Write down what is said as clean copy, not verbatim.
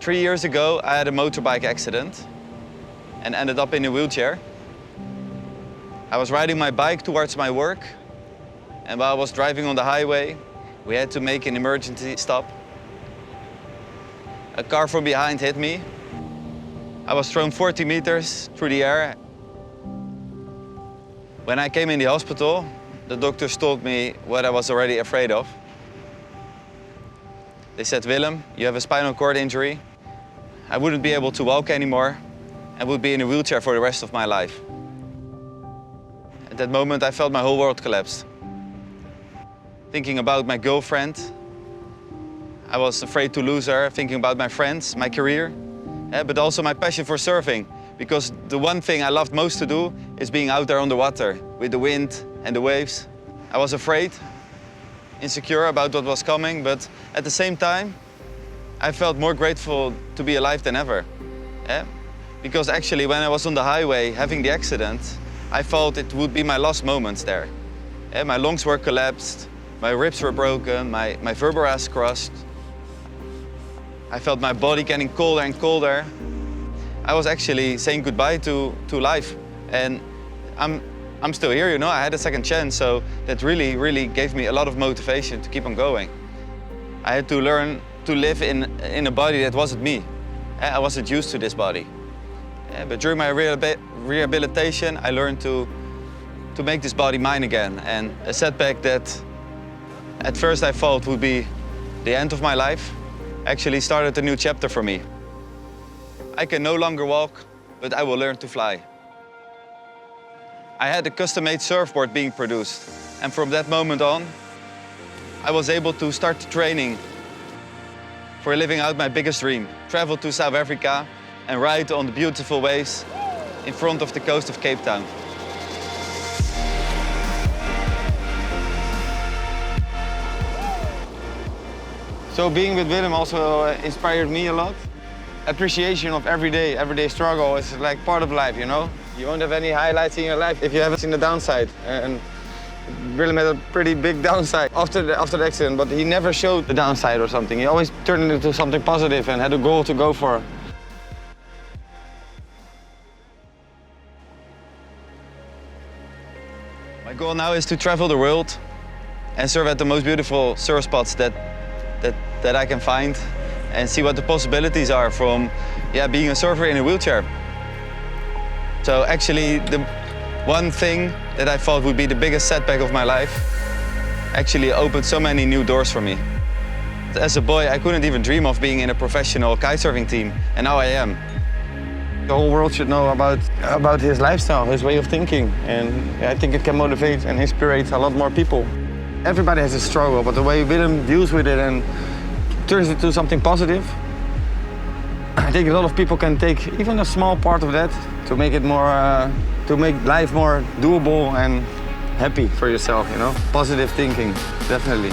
3 years ago, I had a motorbike accident and ended up in a wheelchair. I was riding my bike towards my work, and while I was driving on the highway, we had to make an emergency stop. A car from behind hit me. I was thrown 40 meters through the air. When I came in the hospital, the doctors told me what I was already afraid of. They said, Willem, you have a spinal cord injury. I wouldn't be able to walk anymore and would be in a wheelchair for the rest of my life. At that moment, I felt my whole world collapse. Thinking about my girlfriend, I was afraid to lose her, thinking about my friends, my career, but also my passion for surfing. Because the one thing I loved most to do is being out there on the water with the wind and the waves. I was afraid, insecure about what was coming, but at the same time, I felt more grateful to be alive than ever. Because actually, when I was on the highway having the accident, I felt it would be my last moments there. My lungs were collapsed, my ribs were broken, my vertebrae crushed. I felt my body getting colder and colder. I was actually saying goodbye to life. And I'm still here, you know, I had a second chance, so that really gave me a lot of motivation to keep on going. I had to learn to live in a body that wasn't me. I wasn't used to this body. But during my rehabilitation, I learned to make this body mine again. And a setback that at first I thought would be the end of my life actually started a new chapter for me. I can no longer walk, but I will learn to fly. I had a custom-made surfboard being produced, and from that moment on, I was able to start training for living out my biggest dream. Travel to South Africa and ride on the beautiful waves in front of the coast of Cape Town. So being with Willem also inspired me a lot. Appreciation of everyday struggle is like part of life, you know? You won't have any highlights in your life if you haven't seen the downside. And Willem had a pretty big downside after the accident, but he never showed the downside or something. He always turned it into something positive and had a goal to go for. My goal now is to travel the world and surf at the most beautiful surf spots that I can find and see what the possibilities are from being a surfer in a wheelchair. So actually, the one thing that I thought would be the biggest setback of my life actually opened so many new doors for me. As a boy, I couldn't even dream of being in a professional kitesurfing team, and now I am. The whole world should know about his lifestyle, his way of thinking, and I think it can motivate and inspire a lot more people. Everybody has a struggle, but the way Willem deals with it and turns it into something positive, I think a lot of people can take even a small part of that to make it more, to make life more doable and happy for yourself, you know? Positive thinking, definitely.